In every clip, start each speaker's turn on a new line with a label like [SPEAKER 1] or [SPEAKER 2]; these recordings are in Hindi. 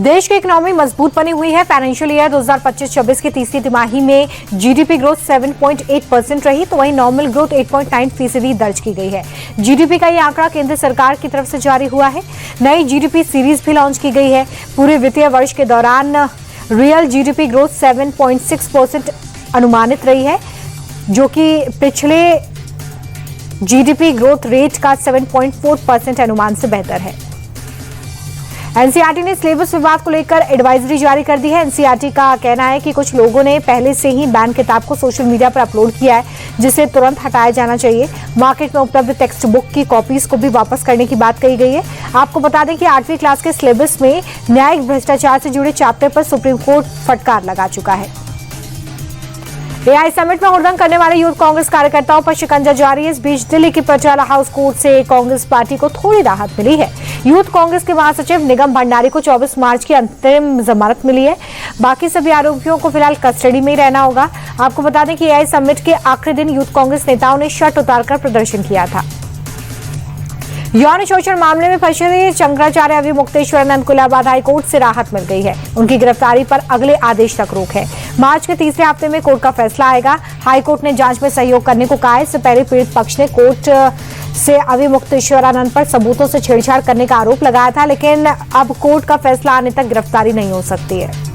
[SPEAKER 1] देश की इकोनॉमी मजबूत बनी हुई है। फाइनेंशियल ईयर 2025-26 की तीसरी तिमाही में जीडीपी ग्रोथ 7.8% रही, तो वहीं नॉमिनल ग्रोथ 8.9% दर्ज की गई है। जीडीपी का ये आंकड़ा केंद्र सरकार की तरफ से जारी हुआ है। नई जीडीपी सीरीज भी लॉन्च की गई है। पूरे वित्तीय वर्ष के दौरान रियल जीडीपी ग्रोथ 7.6% अनुमानित रही है, जो कि पिछले जीडीपी ग्रोथ रेट का 7.4% अनुमान से बेहतर है। एनसीईआरटी ने सिलेबस विवाद को लेकर एडवाइजरी जारी कर दी है। एनसीईआरटी का कहना है कि कुछ लोगों ने पहले से ही बैन किताब को सोशल मीडिया पर अपलोड किया है, जिसे तुरंत हटाया जाना चाहिए। मार्केट में उपलब्ध टेक्स्ट बुक की कॉपीज को भी वापस करने की बात कही गई है। आपको बता दें कि 8वीं क्लास के सिलेबस में न्यायिक भ्रष्टाचार से जुड़े चैप्टर पर सुप्रीम कोर्ट फटकार लगा चुका है। एआई समिट में हुड़दंग करने वाले यूथ कांग्रेस कार्यकर्ताओं पर शिकंजा जारी है। इस बीच दिल्ली की पटियाला हाउस कोर्ट से कांग्रेस पार्टी को थोड़ी राहत मिली है। यूथ कांग्रेस के महासचिव निगम भंडारी को 24 मार्च की अंतरिम जमानत मिली है। बाकी सभी आरोपियों को फिलहाल कस्टडी में ही रहना होगा। आपको बता दें कि एआई समिट के आखिरी दिन यूथ कांग्रेस नेताओं ने शर्ट उतारकर प्रदर्शन किया था। यौन शोषण मामले में फंसे शंकराचार्य अविमुक्तेश्वरानंद को इलाहाबाद हाईकोर्ट से राहत मिल गई है। उनकी गिरफ्तारी पर अगले आदेश तक रोक है। मार्च के तीसरे हफ्ते में कोर्ट का फैसला आएगा। हाईकोर्ट ने जांच में सहयोग करने को कहा है। इससे पहले पीड़ित पक्ष ने कोर्ट से अविमुक्तेश्वरानंद पर सबूतों से छेड़छाड़ करने का आरोप लगाया था, लेकिन अब कोर्ट का फैसला आने तक गिरफ्तारी नहीं हो सकती है।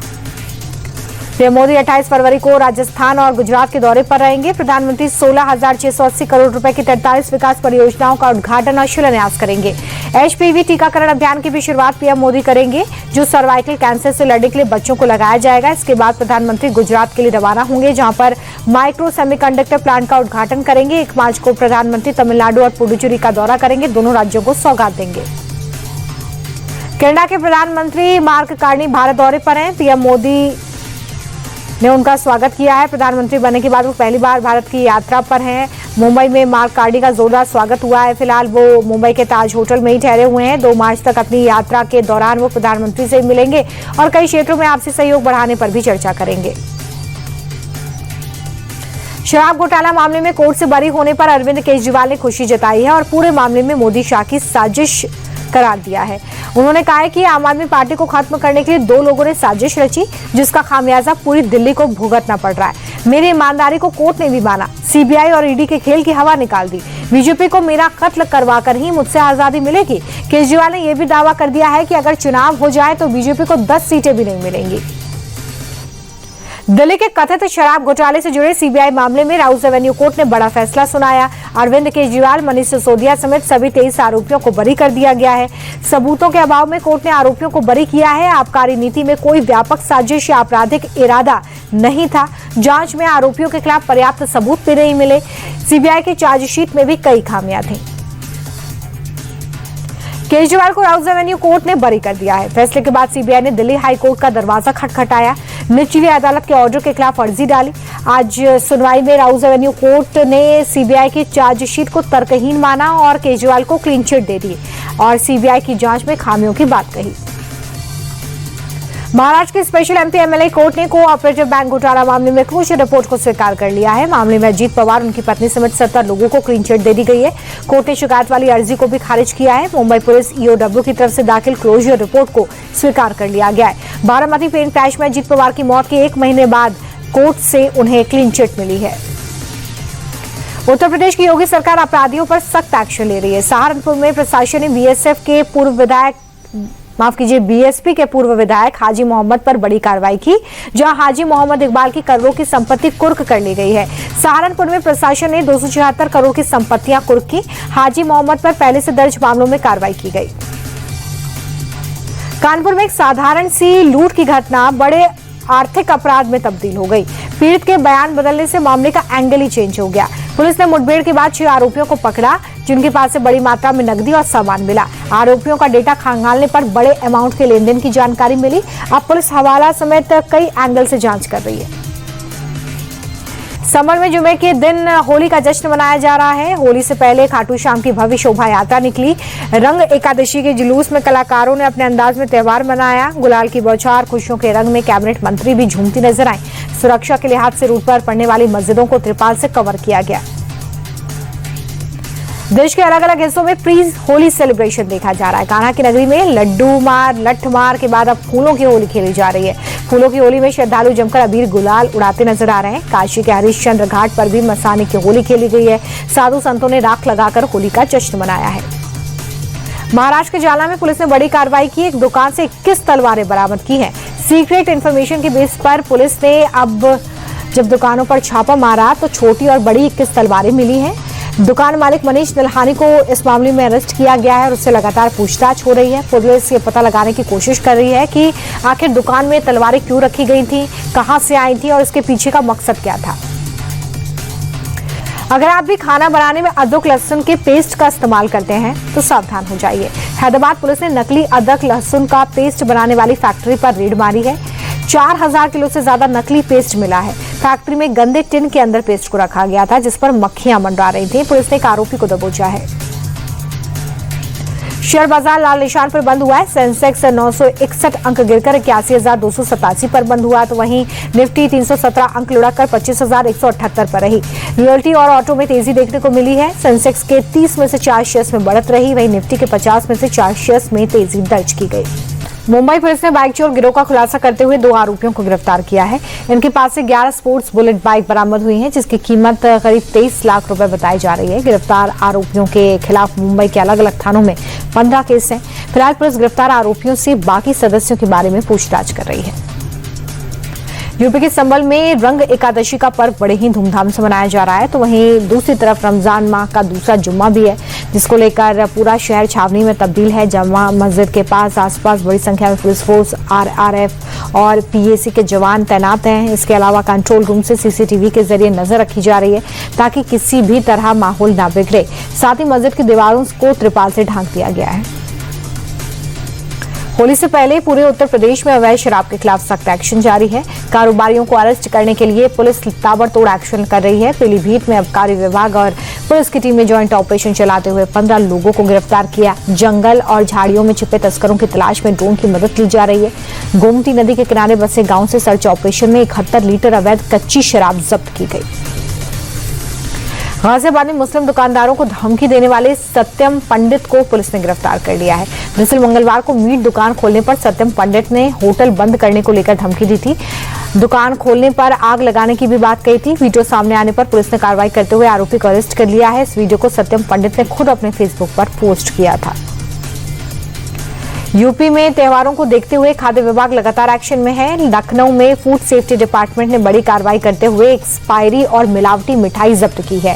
[SPEAKER 1] पीएम मोदी 28 फरवरी को राजस्थान और गुजरात के दौरे पर रहेंगे। प्रधानमंत्री 16,680 करोड़ रुपए की 43 विकास परियोजनाओं का उद्घाटन और शिलान्यास करेंगे। एचपीवी टीकाकरण अभियान की भी शुरुआत पीएम मोदी करेंगे, जो सर्वाइकल कैंसर से लड़ने के लिए बच्चों को लगाया जाएगा। इसके बाद प्रधानमंत्री गुजरात के लिए रवाना होंगे, जहां पर माइक्रो सेमीकंडक्टर प्लांट का उद्घाटन करेंगे। 1 मार्च को प्रधानमंत्री तमिलनाडु और पुडुचेरी का दौरा करेंगे। दोनों राज्यों को सौगात देंगे। कनाडा के प्रधानमंत्री मार्क कार्नी भारत दौरे पर हैं। पीएम मोदी ने उनका स्वागत किया है। प्रधानमंत्री बनने के बाद वो पहली बार भारत की यात्रा पर हैं। मुंबई में मार्क कार्नी का जोरदार स्वागत हुआ है। फिलहाल वो मुंबई के ताज होटल में ही ठहरे हुए हैं। 2 मार्च तक अपनी यात्रा के दौरान वो प्रधानमंत्री से मिलेंगे और कई क्षेत्रों में आपसी सहयोग बढ़ाने पर भी चर्चा करेंगे। शराब घोटाला मामले में कोर्ट से बरी होने पर अरविंद केजरीवाल ने खुशी जताई है और पूरे मामले में मोदी शाह की साजिश करार दिया है। उन्होंने कहा है कि आम आदमी पार्टी को खत्म करने के लिए 2 लोगों ने साजिश रची, जिसका खामियाजा पूरी दिल्ली को भुगतना पड़ रहा है। मेरी ईमानदारी को कोर्ट ने भी माना। सीबीआई और ईडी के खेल की हवा निकाल दी। बीजेपी को मेरा कत्ल करवाकर ही मुझसे आजादी मिलेगी। केजरीवाल ने यह भी दावा कर दिया है कि अगर चुनाव हो जाए तो बीजेपी को 10 सीटें भी नहीं मिलेंगी। दिल्ली के कथित शराब घोटाले से जुड़े सीबीआई मामले में राउस एवेन्यू कोर्ट ने बड़ा फैसला सुनाया। अरविंद केजरीवाल, मनीष सिसोदिया समेत सभी 23 आरोपियों को बरी कर दिया गया है। सबूतों के अभाव में कोर्ट ने आरोपियों को बरी किया है। आबकारी नीति में कोई व्यापक साजिश या आपराधिक इरादा नहीं था। जांच में आरोपियों के खिलाफ पर्याप्त सबूत भी नहीं मिले। सीबीआई की चार्जशीट में भी कई खामियां थी। केजरीवाल को राउस एवेन्यू कोर्ट ने बरी कर दिया है। फैसले के बाद सीबीआई ने दिल्ली हाई कोर्ट का दरवाजा खटखटाया। निचली अदालत के ऑर्डर के खिलाफ अर्जी डाली। आज सुनवाई में राउस एवेन्यू कोर्ट ने सीबीआई की चार्जशीट को तर्कहीन माना और केजरीवाल को क्लीन चिट दे दी और सीबीआई की जांच में खामियों की बात कही। महाराष्ट्र के स्पेशल एमपी एमएलए कोर्ट ने कोऑपरेटिव बैंक घोटाला मामले में क्लोजर रिपोर्ट को स्वीकार कर लिया है। मामले में अजीत पवार, उनकी पत्नी समेत 70 लोगों को क्लीन चिट दे दी गई है। कोर्ट ने शिकायत वाली अर्जी को भी खारिज किया है। मुंबई पुलिस ईओडब्ल्यू की तरफ से दाखिल क्लोजर रिपोर्ट को स्वीकार कर लिया गया है। बारामती प्लेन क्रैश में अजीत पवार की मौत के 1 महीने बाद कोर्ट से उन्हें क्लीन चिट मिली है। उत्तर प्रदेश की योगी सरकार अपराधियों पर सख्त एक्शन ले रही है। सहारनपुर में प्रशासन ने बीएसपी के पूर्व विधायक हाजी मोहम्मद पर बड़ी कार्रवाई की, जहां हाजी मोहम्मद इकबाल की करोड़ों की संपत्ति कुर्क कर ली गई है। सहारनपुर में प्रशासन ने 276 करोड़ की संपत्तियां कुर्क की। हाजी मोहम्मद पर पहले से दर्ज मामलों में कार्रवाई की गई। कानपुर में एक साधारण सी लूट की घटना बड़े आर्थिक अपराध में तब्दील हो गई। पीड़ित के बयान बदलने से मामले का एंगल ही चेंज हो गया। पुलिस ने मुठभेड़ के बाद 6 आरोपियों को पकड़ा, जिनके पास से बड़ी मात्रा में नकदी और सामान मिला। आरोपियों का डेटा खंगालने पर बड़े अमाउंट के लेन देन की जानकारी मिली। अब पुलिस हवाला समेत कई एंगल से जांच कर रही है। समर में जुमे के दिन होली का जश्न मनाया जा रहा है। होली से पहले खाटू श्याम की भव्य शोभा यात्रा निकली। रंग एकादशी के जुलूस में कलाकारों ने अपने अंदाज में त्योहार मनाया। गुलाल की बौछार, खुशियों के रंग में कैबिनेट मंत्री भी झूमती नजर आई। सुरक्षा के लिहाज से रूट पर पड़ने वाली मस्जिदों को त्रिपाल से कवर किया गया। देश के अलग अलग हिस्सों में प्री होली सेलिब्रेशन देखा जा रहा है। कान्हा की नगरी में लड्डू मार लठ मार के बाद अब फूलों की होली खेली जा रही है। फूलों की होली में श्रद्धालु जमकर अबीर गुलाल उड़ाते नजर आ रहे हैं। काशी के हरिश्चंद्र घाट पर भी मसाने की होली खेली गई है। साधु संतों ने राख लगाकर होली का जश्न मनाया है। महाराष्ट्र के जालना में पुलिस ने बड़ी कार्रवाई की। एक दुकान से 21 तलवारें बरामद की हैं। सीक्रेट इन्फॉर्मेशन के बेस पर पुलिस ने अब जब दुकानों पर छापा मारा तो छोटी और बड़ी 21 तलवारें मिली हैं। दुकान मालिक मनीष दलहानी को इस मामले में अरेस्ट किया गया है और उससे लगातार पूछताछ हो रही है। पुलिस ये पता लगाने की कोशिश कर रही है कि आखिर दुकान में तलवारें क्यों रखी गई थी, कहां से आई थी और इसके पीछे का मकसद क्या था। अगर आप भी खाना बनाने में अदरक लहसुन के पेस्ट का इस्तेमाल करते हैं तो सावधान हो जाइए। हैदराबाद पुलिस ने नकली अदरक लहसुन का पेस्ट बनाने वाली फैक्ट्री पर रेड मारी है। 4000 किलो से ज्यादा नकली पेस्ट मिला है। फैक्ट्री में गंदे टिन के अंदर पेस्ट को रखा गया था जिस पर मक्खियां मंडरा रही थी। पुलिस ने एक आरोपी को दबोचा है। शेयर बाजार लाल निशान पर बंद हुआ है। सेंसेक्स 961 अंक गिरकर 81,287 पर बंद हुआ तो वहीं निफ्टी 317 अंक लुढ़ककर 25,178 पर रही। रियल्टी और ऑटो में तेजी देखने को मिली है। सेंसेक्स के 30 में से 4 शेयर्स में बढ़त रही, वहीं निफ्टी के 50 में से 4 शेयर्स में तेजी दर्ज की गई। मुंबई पुलिस ने बाइक चोर गिरोह का खुलासा करते हुए 2 आरोपियों को गिरफ्तार किया है। इनके पास से 11 स्पोर्ट्स बुलेट बाइक बरामद हुई हैं जिसकी कीमत करीब 23 लाख रुपए बताई जा रही है। गिरफ्तार आरोपियों के खिलाफ मुंबई के अलग अलग थानों में 15 केस हैं। फिलहाल पुलिस गिरफ्तार आरोपियों से बाकी सदस्यों के बारे में पूछताछ कर रही है। यूपी के संभल में रंग एकादशी का पर्व बड़े ही धूमधाम से मनाया जा रहा है तो वहीं दूसरी तरफ रमजान माह का दूसरा जुम्मा भी है जिसको लेकर पूरा शहर छावनी में तब्दील है। जमा मस्जिद के पास आसपास बड़ी संख्या में पुलिस फोर्स, आरआरएफ और पीएसी के जवान तैनात हैं। इसके अलावा कंट्रोल रूम से सीसीटीवी के जरिए नजर रखी जा रही है ताकि किसी भी तरह माहौल ना बिगड़े। साथ ही मस्जिद की दीवारों को त्रिपाल से ढांक दिया गया है। होली से पहले पूरे उत्तर प्रदेश में अवैध शराब के खिलाफ सख्त एक्शन जारी है। कारोबारियों को अरेस्ट करने के लिए पुलिस ताबड़तोड़ एक्शन कर रही है। पीलीभीत में आबकारी विभाग और पुलिस की टीम ने ज्वाइंट ऑपरेशन चलाते हुए 15 लोगों को गिरफ्तार किया। जंगल और झाड़ियों में छिपे तस्करों की तलाश में ड्रोन की मदद ली जा रही है। गोमती नदी के किनारे बसे गांव से सर्च ऑपरेशन में 71 लीटर अवैध कच्ची शराब जब्त की गई। गाजियाबाद में मुस्लिम दुकानदारों को धमकी देने वाले सत्यम पंडित को पुलिस ने गिरफ्तार कर लिया है। दरअसल मंगलवार को मीट दुकान खोलने पर सत्यम पंडित ने होटल बंद करने को लेकर धमकी दी थी। दुकान खोलने पर आग लगाने की भी बात कही थी। वीडियो सामने आने पर पुलिस ने कार्रवाई करते हुए आरोपी को अरेस्ट कर लिया है। इस वीडियो को सत्यम पंडित ने खुद अपने फेसबुक पर पोस्ट किया था। यूपी में त्योहारों को देखते हुए खाद्य विभाग लगातार एक्शन में है। लखनऊ में फूड सेफ्टी डिपार्टमेंट ने बड़ी कार्रवाई करते हुए एक्सपायरी और मिलावटी मिठाई जब्त की है।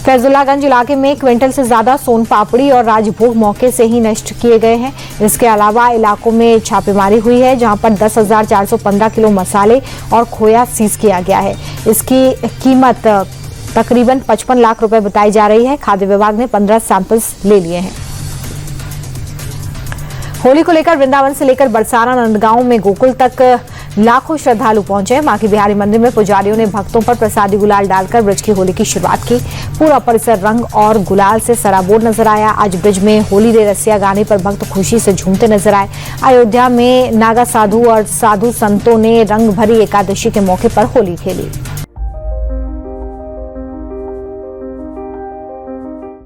[SPEAKER 1] फैजुल्लागंज इलाके में क्विंटल से ज्यादा सोन पापड़ी और राजभोग मौके से ही नष्ट किए गए हैं। इसके अलावा इलाकों में छापेमारी हुई है जहां पर 10,415 किलो मसाले और खोया सीज किया गया है। इसकी कीमत तकरीबन 55 लाख रुपए बताई जा रही है। खाद्य विभाग ने 15 सैंपल्स ले लिए हैं। होली को लेकर वृंदावन से लेकर बरसाना, नंदगांव में गोकुल तक लाखों श्रद्धालु पहुंचे। मां की बिहारी मंदिर में पुजारियों ने भक्तों पर प्रसादी गुलाल डालकर ब्रज की होली की शुरुआत की। पूरा परिसर रंग और गुलाल से सराबोर नजर आया। आज ब्रज में होली रे रसिया गाने पर भक्त खुशी से झूमते नजर आए। अयोध्या में नागा साधु और साधु संतों ने रंग भरी एकादशी के मौके पर होली खेली।